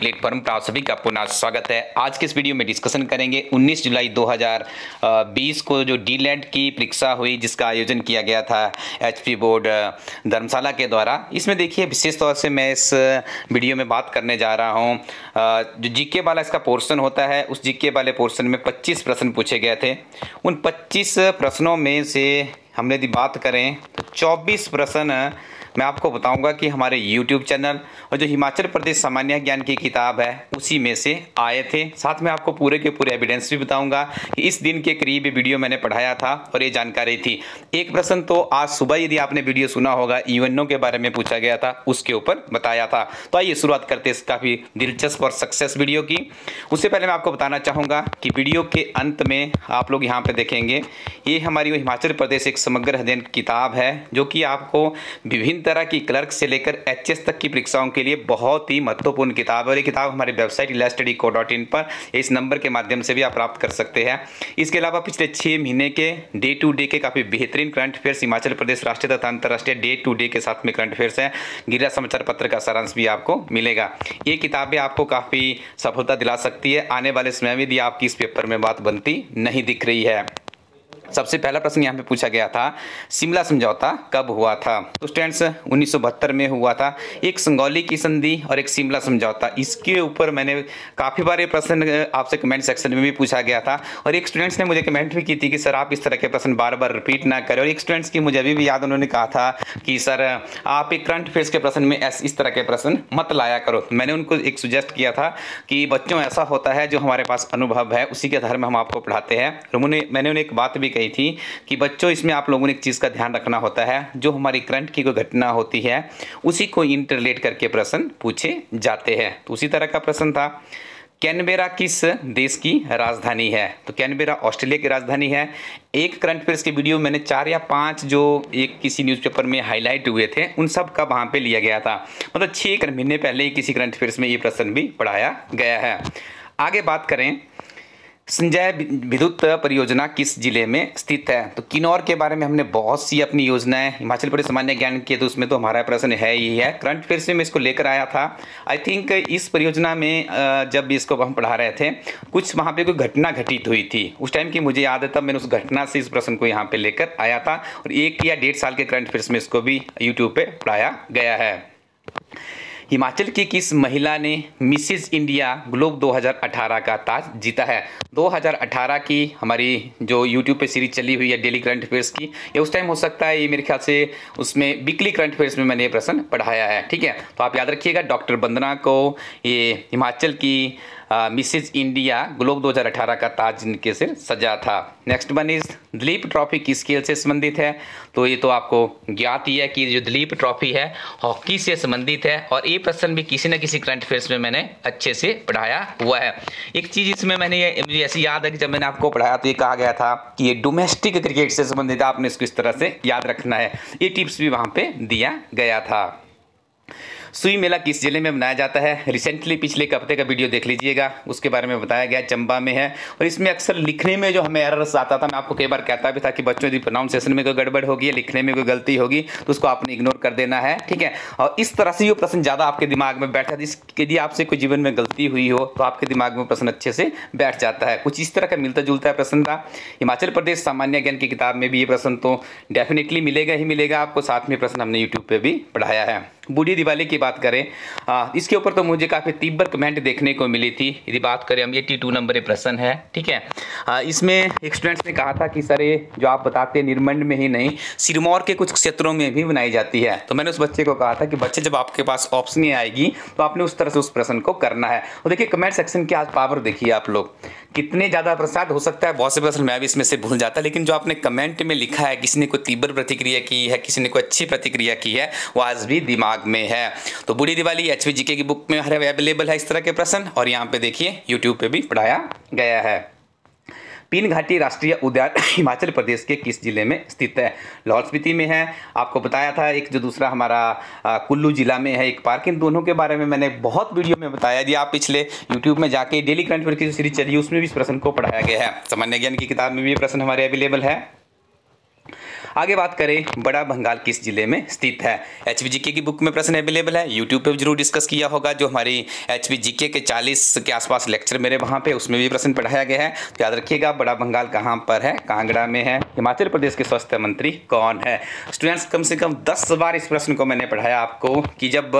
Platform पर आप सभी का पुनः स्वागत है। आज के इस वीडियो में डिस्कशन करेंगे 19 जुलाई 2020 को जो डीलेट की परीक्षा हुई, जिसका आयोजन किया गया था एचपी बोर्ड धर्मशाला के द्वारा। इसमें देखिए विशेष तौर से मैं इस वीडियो में बात करने जा रहा हूँ जो जीके वाला इसका पोर्शन होता है, उस जीके वाले पोर्शन में 25 प्रश्न पूछे गए थे। उन 25 प्रश्नों में से हमने यदि बात करें तो 24 प्रश्न मैं आपको बताऊंगा कि हमारे YouTube चैनल और जो हिमाचल प्रदेश सामान्य ज्ञान की किताब है उसी में से आए थे। साथ में आपको पूरे के पूरे एविडेंस भी बताऊंगा कि इस दिन के करीब ये वीडियो मैंने पढ़ाया था और ये जानकारी थी। एक प्रश्न तो आज सुबह यदि आपने वीडियो सुना होगा यूएनओ के बारे में पूछा गया था, उसके ऊपर बताया था। तो आइए शुरुआत करते हैं इस काफ़ी दिलचस्प और सक्सेस वीडियो की। उससे पहले मैं आपको बताना चाहूँगा कि वीडियो के अंत में आप लोग यहाँ पर देखेंगे ये हमारी हिमाचल प्रदेश एक समग्र अध्ययन किताब है, जो कि आपको विभिन्न तरह की क्लर्क से लेकर एचएस तक की परीक्षाओं के लिए बहुत ही महत्वपूर्ण किताब है। और ये किताब हमारी वेबसाइट elaststudy.in पर इस नंबर के माध्यम से भी आप प्राप्त कर सकते हैं। इसके अलावा पिछले 6 महीने के डे टू डे के काफ़ी बेहतरीन करंट अफेयर्स हिमाचल प्रदेश राष्ट्रीय तथा अंतर्राष्ट्रीय डे टू डे के साथ में करंट अफेयर्स हैं। गिरिराज समाचार पत्र का सारांश भी आपको मिलेगा। ये किताबें आपको काफ़ी सफलता दिला सकती है। आने वाले समय में यदि आपकी इस पेपर में बात बनती नहीं दिख रही है। सबसे पहला प्रश्न यहाँ पे पूछा गया था, शिमला समझौता कब हुआ था? तो स्टूडेंट्स 1972 में हुआ था। एक संगौली की संधि और एक शिमला समझौता, इसके ऊपर मैंने काफ़ी बार ये प्रश्न आपसे कमेंट सेक्शन में भी पूछा गया था और एक स्टूडेंट्स ने मुझे कमेंट भी की थी कि सर आप इस तरह के प्रश्न बार बार रिपीट ना करें। और एक स्टूडेंट्स की मुझे अभी भी याद, उन्होंने कहा था कि सर आप एक करंट अफेयर्स के प्रश्न में इस तरह के प्रश्न मत लाया करो। मैंने उनको एक सुजेस्ट किया था कि बच्चों ऐसा होता है जो हमारे पास अनुभव है उसी के आधार में हम आपको पढ़ाते हैं। और मैंने उन्हें एक बात भी कही थी कि बच्चों इसमें आप लोगों ने एक चीज़ का ध्यान रखना होता है, जो हमारी करंट की कोई घटना होती है उसी को इंटरलेट करके प्रश्न पूछे जाते हैं। तो उसी तरह का प्रश्न था, कैनबेरा किस देश की राजधानी है? तो कैनबेरा ऑस्ट्रेलिया की राजधानी है। एक करंट अफेयर्स के वीडियो मैंने 4 या 5 जो एक किसी न्यूज़पेपर में हाईलाइट हुए थे उन सब का वहाँ पे लिया गया था। मतलब 6 महीने पहले ही किसी करंट अफेयर्स में ये प्रश्न भी पढ़ाया गया है। आगे बात करें, संजय विद्युत परियोजना किस जिले में स्थित है? तो किन्नौर के बारे में हमने बहुत सी अपनी योजनाएं हिमाचल प्रदेश सामान्य ज्ञान की, तो उसमें तो हमारा प्रश्न है ही है। करंट अफेयर्स में मैं इसको लेकर आया था। आई थिंक इस परियोजना में जब इसको हम पढ़ा रहे थे कुछ वहाँ पे कोई घटना घटित हुई थी उस टाइम की, मुझे याद है। तब मैंने उस घटना से इस प्रश्न को यहाँ पे लेकर आया था और 1 या 1.5 साल के करंट अफेयर्स में इसको भी यूट्यूब पे पढ़ाया गया है। हिमाचल की किस महिला ने मिसेज इंडिया ग्लोब 2018 का ताज जीता है? 2018 की हमारी जो यूट्यूब पे सीरीज चली हुई है डेली करंट अफेयर्स की, ये उस टाइम हो सकता है, ये मेरे ख्याल से उसमें वीकली करंट अफेयर्स में मैंने ये प्रश्न पढ़ाया है। ठीक है, तो आप याद रखिएगा, डॉक्टर वंदना को ये हिमाचल की मिसेज इंडिया ग्लोब 2018 का ताज जिनके सिर सजा था। Next one is Dilip trophy किस खेल से संबंधित है? तो ये तो आपको ज्ञात ही है कि जो दिलीप ट्रॉफी है हॉकी से संबंधित है और ये प्रश्न भी किसी न किसी करंट अफेयर्स में मैंने अच्छे से पढ़ाया हुआ है। एक चीज़ इसमें मुझे ऐसी याद है कि जब मैंने आपको पढ़ाया तो ये कहा गया था कि ये डोमेस्टिक क्रिकेट से संबंधित है, आपने इसको इस तरह से याद रखना है। ये टिप्स भी वहाँ पे दिया गया था। सुई मेला किस जिले में मनाया जाता है? रिसेंटली पिछले एक हफ्ते का वीडियो देख लीजिएगा, उसके बारे में बताया गया, चंबा में है। और इसमें अक्सर लिखने में जो हमें एरर्स आता था, मैं आपको कई बार कहता भी था कि बच्चों यदि प्रोनाउंसिएशन में कोई गड़बड़ होगी, लिखने में कोई गलती होगी तो उसको आपने इग्नोर कर देना है। ठीक है, और इस तरह से ये प्रश्न ज़्यादा आपके दिमाग में बैठा, यदि आपसे कोई जीवन में गलती हुई हो तो आपके दिमाग में प्रश्न अच्छे से बैठ जाता है। कुछ इस तरह का मिलता जुलता प्रश्न था। हिमाचल प्रदेश सामान्य ज्ञान की किताब में भी ये प्रश्न तो डेफिनेटली मिलेगा ही मिलेगा आपको। साथ में प्रश्न हमने यूट्यूब पर भी पढ़ाया है। बूढ़ी दिवाली की बात करें, इसके ऊपर तो मुझे काफ़ी तीव्र कमेंट देखने को मिली थी। यदि बात करें हम, 82 नंबर प्रश्न है। ठीक है, इसमें एक स्टूडेंट्स ने कहा था कि सर ये जो आप बताते हैं निर्मंड में ही नहीं, सिरमौर के कुछ क्षेत्रों में भी बनाई जाती है। तो मैंने उस बच्चे को कहा था कि बच्चे जब आपके पास ऑप्शन आएगी तो आपने उस तरह से उस प्रश्न को करना है। और देखिए कमेंट सेक्शन की आज पावर देखिए आप लोग, कितने ज़्यादा प्रसाद हो सकता है। बहुत से प्रश्न मैं भी इसमें से भूल जाता, लेकिन जो आपने कमेंट में लिखा है, किसी ने कोई तीव्र प्रतिक्रिया की है, किसी ने कोई अच्छी प्रतिक्रिया की है, वो आज भी दिमाग में है। तो बूढ़ी दिवाली एचपी जीके की बुक में अवेलेबल है इस तरह के प्रश्न, और यहाँ पे देखिए यूट्यूब पे भी पढ़ाया गया है। पीन घाटी राष्ट्रीय उद्यान हिमाचल प्रदेश के किस जिले में स्थित है? लाहौल स्पीति में है। आपको बताया था एक जो दूसरा हमारा कुल्लू जिला में है एक पार्क। इन दोनों के बारे में मैंने बहुत वीडियो में बताया। यदि आप पिछले यूट्यूब में जाके डेली करंट अफेयर की जो सीरीज चली उसमें भी इस प्रश्न को पढ़ाया गया है। सामान्य ज्ञान की किताब में भी ये प्रश्न हमारे अवेलेबल है। आगे बात करें, बड़ा भंगाल किस जिले में स्थित है। HPGK की बुक में प्रश्न अवेलेबल है, यूट्यूब पे जरूर डिस्कस किया होगा। जो हमारी HPGK के 40 के आसपास लेक्चर मेरे वहाँ पे, उसमें भी प्रश्न पढ़ाया गया है। तो याद रखिएगा, बड़ा भंगाल कहाँ पर है, कांगड़ा में है। हिमाचल प्रदेश के स्वास्थ्य मंत्री कौन है। स्टूडेंट्स, कम से कम 10 बार इस प्रश्न को मैंने पढ़ाया आपको कि जब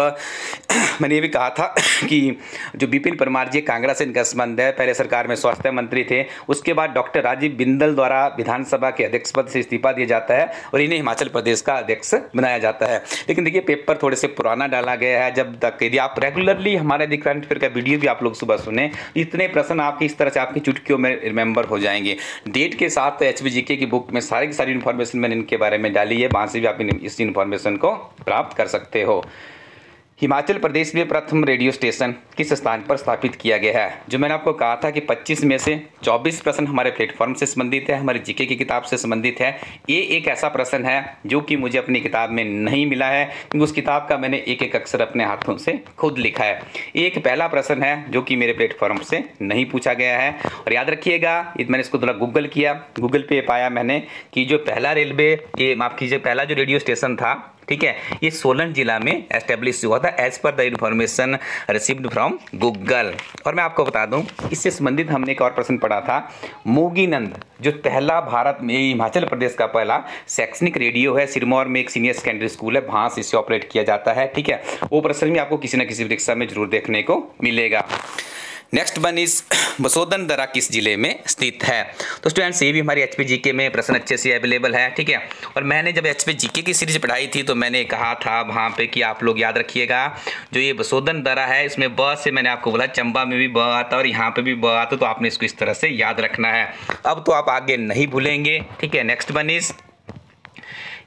मैंने ये भी कहा था कि जो विपिन परमार जी कांगड़ा से इनका संबंध है, पहले सरकार में स्वास्थ्य मंत्री थे, उसके बाद डॉक्टर राजीव बिंदल द्वारा विधानसभा के अध्यक्ष पद से इस्तीफा दिया जाता है और इन्हें हिमाचल प्रदेश का अध्यक्ष बनाया जाता है। लेकिन देखिए, पेपर थोड़े से पुराना डाला गया है। जब तक यदि आप रेगुलरली हमारे दी करंट अफेयर का वीडियो भी आप लोग सुबह सुने, इतने प्रश्न आपके इस तरह से आपकी चुटकियों में रिमेंबर हो जाएंगे। डेट के साथ HPGK की बुक में सारी की सारी इन्फॉर्मेशन मैंने इनके बारे में डाली है, वहाँ से भी आप इस इन्फॉर्मेशन को प्राप्त कर सकते हो। हिमाचल प्रदेश में प्रथम रेडियो स्टेशन किस स्थान पर स्थापित किया गया है। जो मैंने आपको कहा था कि 25 में से 24 प्रश्न हमारे प्लेटफॉर्म से संबंधित है, हमारी जीके की किताब से संबंधित है। ये एक ऐसा प्रश्न है जो कि मुझे अपनी किताब में नहीं मिला है, क्योंकि उस किताब का मैंने एक एक अक्षर अपने हाथों से खुद लिखा है। एक पहला प्रश्न है जो कि मेरे प्लेटफॉर्म से नहीं पूछा गया है। और याद रखिएगा, मैंने इसको थोड़ा गूगल किया, गूगल पे पाया मैंने कि जो पहला माफ कीजिए, पहला जो रेडियो स्टेशन था, ठीक है, ये सोलन जिला में एस्टेब्लिश हुआ था as per the information received from Google. और मैं आपको बता दूं, इससे संबंधित हमने एक और प्रश्न पढ़ा था। मोगीनंद जो पहला भारत में, हिमाचल प्रदेश का पहला शैक्षणिक रेडियो है, सिरमौर में एक सीनियर सेकेंडरी स्कूल है, वहाँ से इसे ऑपरेट किया जाता है। ठीक है, वो प्रश्न भी आपको किसी न किसी परीक्षा में जरूर देखने को मिलेगा। नेक्स्ट वन इज बसोदन दर्रा किस जिले में स्थित है। तो स्टूडेंट्स, ये भी हमारी HPGK में प्रश्न अच्छे से अवेलेबल है। ठीक है, और मैंने जब HPGK की सीरीज पढ़ाई थी तो मैंने कहा था वहाँ पे कि आप लोग याद रखिएगा, जो ये बसोदन दर्रा है, इसमें ब से मैंने आपको बोला, चंबा में भी ब आता और यहाँ पे भी ब आता, तो आपने इसको इस तरह से याद रखना है। अब तो आप आगे नहीं भूलेंगे। ठीक है, next one is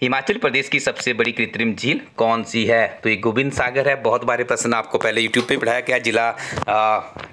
Himachal Pradesh की सबसे बड़ी कृत्रिम झील कौन सी है। तो ये गोविंद सागर है। बहुत बारे प्रश्न आपको पहले यूट्यूब पे पढ़ाया गया। जिला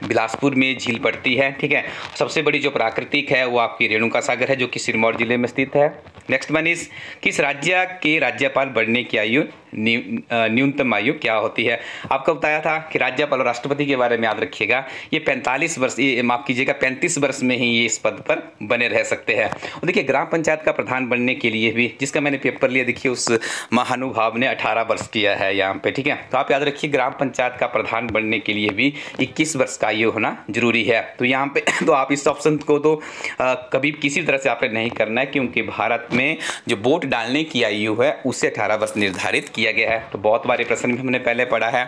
बिलासपुर में झील पड़ती है। ठीक है, सबसे बड़ी जो प्राकृतिक है वो आपकी रेणुका सागर है, जो कि सिरमौर जिले में स्थित है। नेक्स्ट वन इज किस राज्य के राज्यपाल बनने की आयु न्यूनतम आयु क्या होती है। आपको बताया था कि राज्यपाल और राष्ट्रपति के बारे में याद रखिएगा, ये 45 वर्ष, ये माफ कीजिएगा 35 वर्ष में ही ये इस पद पर बने रह सकते हैं। और देखिए, ग्राम पंचायत का प्रधान बनने के लिए भी, जिसका मैंने पेपर लिया, देखिए उस महानुभाव ने 18 वर्ष किया है यहाँ पे। ठीक है, तो आप याद रखिए, ग्राम पंचायत का प्रधान बनने के लिए भी 21 वर्ष का आयु होना जरूरी है। तो यहाँ पे तो आप इस ऑप्शन को तो कभी किसी तरह से आपने नहीं करना है, क्योंकि भारत में जो वोट डालने की आयु है उससे 18 वर्ष निर्धारित किया गया है। तो बहुत बारे प्रश्न भी हमने पहले पढ़ा है।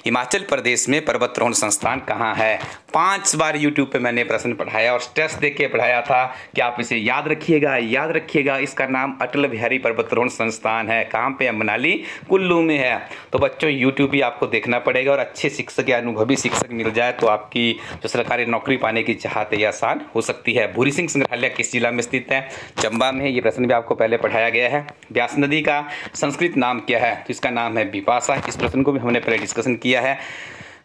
हिमाचल प्रदेश में पर्वतारोहण संस्थान कहाँ है। 5 बार यूट्यूब पे मैंने प्रश्न पढ़ाया और स्ट्रेस दे के पढ़ाया था कि आप इसे याद रखिएगा, याद रखिएगा। इसका नाम अटल बिहारी पर्वतारोहण संस्थान है। कहाँ पे है? मनाली कुल्लू में है। तो बच्चों, यूट्यूब भी आपको देखना पड़ेगा और अच्छे शिक्षक या अनुभवी शिक्षक मिल जाए तो आपकी जो सरकारी नौकरी पाने की चाहत है आसान हो सकती है। भूरी सिंह संग्रहालय किस जिला में स्थित है? चंबा में। ये प्रश्न भी आपको पहले पढ़ाया गया है। व्यास नदी का संस्कृत नाम क्या है? तो इसका नाम है बिपाशा। इस प्रश्न को भी हमने पहले डिस्कशन किया है।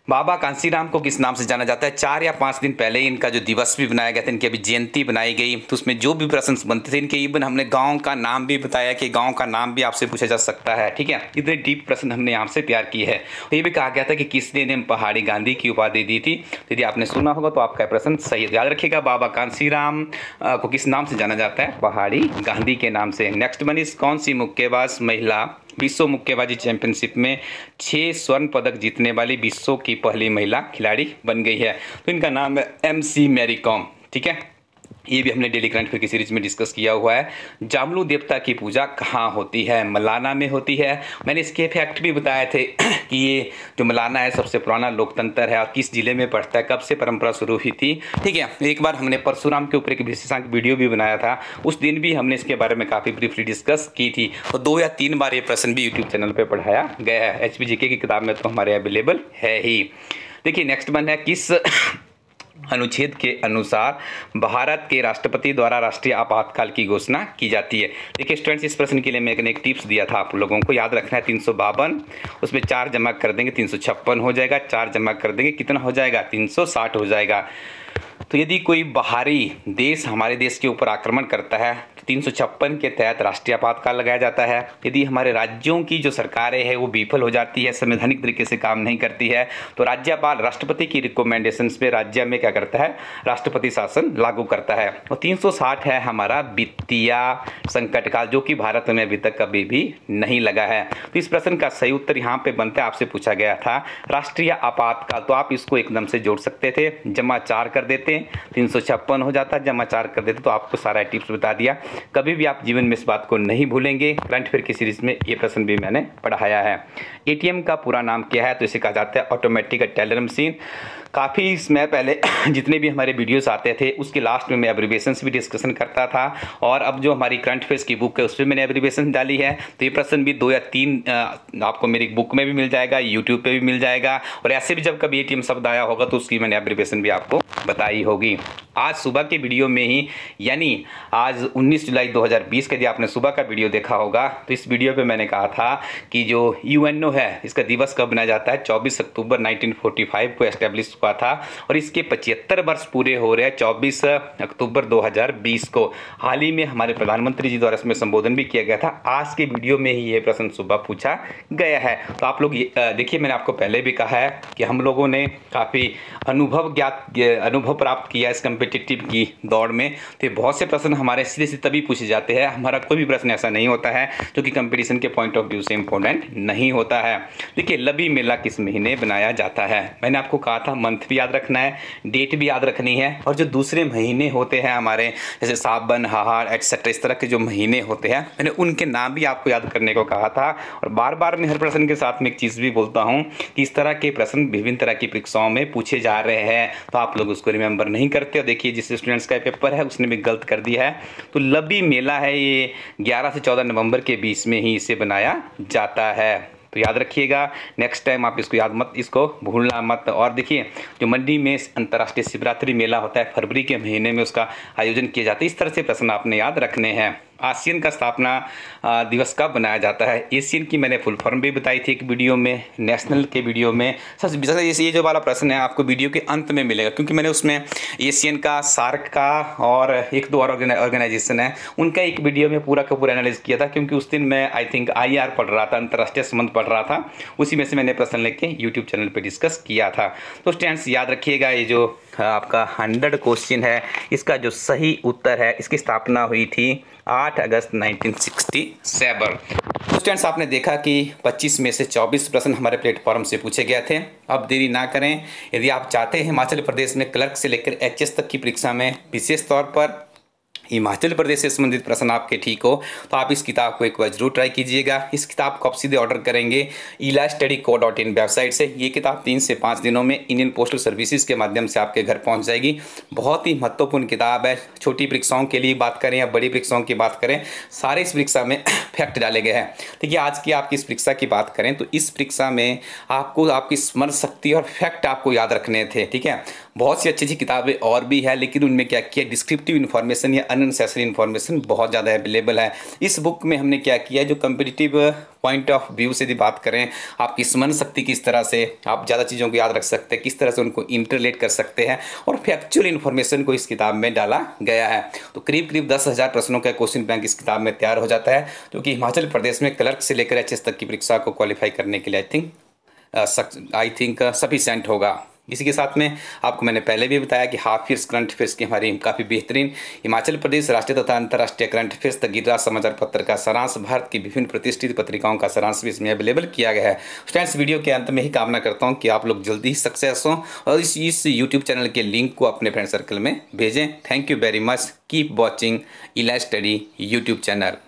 बाबा कांसीराम को किस नाम से जाना जाता है? 4 या 5 दिन पहले इनका जो दिवस भी बनाया गया था, इनकी अभी जयंती बनाई गई, तो उसमें जो भी प्रश्न बनते थे इनके, इवन हमने गांव का नाम भी बताया कि गांव का नाम भी आपसे पूछा जा सकता है। ठीक है, इतने डीप प्रश्न हमने यहाँ से तैयार किए हैं। तो ये भी कहा गया था कि किसने ने पहाड़ी गांधी की उपाधि दी थी। तो यदि आपने सुना होगा तो आपका प्रश्न सही है। याद रखिएगा, बाबा कांसीराम को किस नाम से जाना जाता है? पहाड़ी गांधी के नाम से। नेक्स्ट वन इज कौन सी मुक्केबाज महिला विश्व मुक्केबाजी चैंपियनशिप में 6 स्वर्ण पदक जीतने वाली विश्व की पहली महिला खिलाड़ी बन गई है? तो इनका नाम है MC मैरी कॉम। ठीक है, ये भी हमने डेली करंट अफेयर की सीरीज में डिस्कस किया हुआ है। जामलू देवता की पूजा कहाँ होती है? मलाना में होती है। मैंने इसके फैक्ट भी बताए थे कि ये जो मलाना है सबसे पुराना लोकतंत्र है और किस जिले में पड़ता है, कब से परंपरा शुरू हुई थी। ठीक है, एक बार हमने परशुराम के ऊपर एक विशेषांक वीडियो भी बनाया था, उस दिन भी हमने इसके बारे में काफ़ी ब्रीफली डिस्कस की थी। तो 2 या 3 बार ये प्रश्न भी यूट्यूब चैनल पर पढ़ाया गया है। HPGK की किताब में तो हमारे अवेलेबल है ही। देखिए, नेक्स्ट वन है किस अनुच्छेद के अनुसार भारत के राष्ट्रपति द्वारा राष्ट्रीय आपातकाल की घोषणा की जाती है। देखिए स्टूडेंट्स, इस प्रश्न के लिए मैंने एक टिप्स दिया था आप लोगों को, याद रखना है 352, उसमें 4 जमा कर देंगे 356 हो जाएगा, 4 जमा कर देंगे कितना हो जाएगा? 360 हो जाएगा। तो यदि कोई बाहरी देश हमारे देश के ऊपर आक्रमण करता है 356 के तहत राष्ट्रीय आपातकाल लगाया जाता है। यदि हमारे राज्यों की जो सरकारें हैं वो विफल हो जाती है, संवैधानिक तरीके से काम नहीं करती है, तो राज्यपाल राष्ट्रपति की रिकमेंडेशंस पे राज्य में क्या करता है, राष्ट्रपति शासन लागू करता है। और 360 है हमारा वित्तीय संकट काल, जो कि भारत में अभी तक कभी भी नहीं लगा है। तो इस प्रश्न का सही उत्तर यहाँ पे बनता है, आपसे पूछा गया था राष्ट्रीय आपातकाल, तो आप इसको एकदम से जोड़ सकते थे, जमा 4 कर देते, 356 हो जाता, जमा 4 कर देते, तो आपको सारा टिप्स बता दिया। कभी भी आप जीवन में इस बात को नहीं भूलेंगे। करंट अफेयर की सीरीज में ये प्रश्न भी मैंने पढ़ाया है। एटीएम का पूरा नाम क्या है, तो इसे कहा जाता है ऑटोमेटिक टेलर मशीन। काफ़ी समय पहले जितने भी हमारे वीडियोस आते थे उसके लास्ट में मैं एब्रीविएशंस भी डिस्कशन करता था, और अब जो हमारी करंट अफेयर्स की बुक है उस पर मैंने एब्रीविएशन डाली है। तो ये प्रश्न भी 2 या 3 आपको मेरी बुक में भी मिल जाएगा, यूट्यूब पे भी मिल जाएगा, और ऐसे भी जब कभी एटीएम शब्द आया होगा तो उसकी मैंने एब्रीविएशन भी आपको बताई होगी। आज सुबह के वीडियो में ही, यानी आज 19 जुलाई 2020 का, यदि आपने सुबह का वीडियो देखा होगा तो इस वीडियो पे मैंने कहा था कि जो यूएनओ है इसका दिवस कब मनाया जाता है, 24 अक्टूबर 1945 को एस्टेब्लिश हुआ था, और इसके 75 वर्ष पूरे हो रहे हैं 24 अक्टूबर 2020 को। हाल ही में हमारे प्रधानमंत्री जी द्वारा इसमें संबोधन भी किया गया था। आज के वीडियो में ही ये प्रश्न सुबह पूछा गया है। तो आप लोग देखिए, मैंने आपको पहले भी कहा है कि हम लोगों ने काफ़ी अनुभव प्राप्त किया इस कम्पिटिटिव की दौड़ में। तो बहुत से प्रश्न हमारे सीधे से तभी पूछे जाते हैं, हमारा कोई भी प्रश्न ऐसा नहीं होता है जो कि कंपटीशन के पॉइंट ऑफ व्यू से इंपॉर्टेंट नहीं होता है। देखिए, लवी मेला किस महीने बनाया जाता है, मैंने आपको कहा था मंथ भी याद रखना है, डेट भी याद रखनी है, और जो दूसरे महीने होते हैं हमारे, जैसे सावन, हाहाड़ एक्सेट्रा, इस तरह के जो महीने होते हैं मैंने उनके नाम भी आपको याद करने को कहा था। और बार बार मैं हर प्रश्न के साथ में एक चीज़ भी बोलता हूँ कि इस तरह के प्रश्न विभिन्न तरह की परीक्षाओं में पूछे जा रहे हैं, तो आप लोग उसको रिमेंबर नहीं करते। और देखिए, जिस स्टूडेंट्स का पेपर है उसने भी गलत कर दिया है। तो लवी मेला है ये 11 से 14 नवंबर के बीच में ही इसे बनाया जाता है, तो याद रखिएगा। नेक्स्ट टाइम आप इसको याद मत, इसको भूलना मत। और देखिए, जो मंडी में अंतर्राष्ट्रीय शिवरात्रि मेला होता है फरवरी के महीने में, उसका आयोजन किया जाता है। इस तरह से प्रश्न आपने याद रखने हैं। आसियान का स्थापना दिवस कब बनाया जाता है, एशियन की मैंने फुल फॉर्म भी बताई थी एक वीडियो में, नेशनल के वीडियो में। सबसे ये जो वाला प्रश्न है आपको वीडियो के अंत में मिलेगा, क्योंकि मैंने उसमें एशियन का, सार्क का और 1-2 और ऑर्गेनाइजेशन है उनका एक वीडियो में पूरा का पूरा एनालाइज किया था, क्योंकि उस दिन मैं आई थिंक IR पढ़ रहा था, अंतर्राष्ट्रीय संबंध पढ़ रहा था, उसी में से मैंने प्रश्न लेके यूट्यूब चैनल पर डिस्कस किया था। तो स्टूडेंट्स याद रखिएगा, ये जो आपका 100 क्वेश्चन है इसका जो सही उत्तर है, इसकी स्थापना हुई थी 8 अगस्त 1967। तो स्टूडेंट्स, आपने देखा कि 25 में से 24 प्रश्न हमारे प्लेटफॉर्म से पूछे गए थे। अब देरी ना करें, यदि आप चाहते हैं हिमाचल प्रदेश में क्लर्क से लेकर HS तक की परीक्षा में विशेष तौर पर हिमाचल प्रदेश से संबंधित प्रश्न आपके ठीक हो, तो आप इस किताब को एक बार जरूर ट्राई कीजिएगा। इस किताब को आप सीधे ऑर्डर करेंगे elistudyco.in वेबसाइट से। ये किताब 3 से 5 दिनों में इंडियन पोस्टल सर्विसेज के माध्यम से आपके घर पहुंच जाएगी। बहुत ही महत्वपूर्ण किताब है, छोटी परीक्षाओं के लिए बात करें या बड़ी परीक्षाओं की बात करें, सारे इस परीक्षा में फैक्ट डाले गए हैं। देखिए, आज की आपकी इस परीक्षा की बात करें तो इस परीक्षा में आपको आपकी स्मरण शक्ति और फैक्ट आपको याद रखने थे, ठीक है। बहुत सी अच्छी किताबें और भी है, लेकिन उनमें क्या किया, डिस्क्रिप्टिव इन्फॉर्मेशन या अननेसेसरी इन्फॉर्मेशन बहुत ज़्यादा अवेलेबल है। इस बुक में हमने क्या किया, जो कम्पिटिटिव पॉइंट ऑफ व्यू से यदि बात करें, आपकी स्मरण शक्ति किस तरह से आप ज़्यादा चीज़ों को याद रख सकते हैं, किस तरह से उनको इंटरलेट कर सकते हैं, और फैक्चुअल इन्फॉर्मेशन को इस किताब में डाला गया है। तो करीब करीब 10,000 प्रश्नों का क्वेश्चन बैंक इस किताब में तैयार हो जाता है, जो कि हिमाचल प्रदेश में क्लर्क से लेकर HS तक की परीक्षा को क्वालिफाई करने के लिए आई थिंक सफिशिएंट होगा। इसी के साथ में आपको मैंने पहले भी बताया कि हाफ ईयर्स करंट अफेयर्स की हमारी काफ़ी बेहतरीन हिमाचल प्रदेश राष्ट्रीय तथा अंतर्राष्ट्रीय करंट अफेयर्स तक गिरिराज समाचार पत्र का सारांश, भारत की विभिन्न प्रतिष्ठित पत्रिकाओं का सारांश भी इसमें अवेलेबल किया गया है। फ्रेंड्स, वीडियो के अंत में ही कामना करता हूं कि आप लोग जल्दी ही सक्सेस हों और इस यूट्यूब चैनल के लिंक को अपने फ्रेंड सर्कल में भेजें। Thank you very much, keep watching इलास्टडी यूट्यूब चैनल।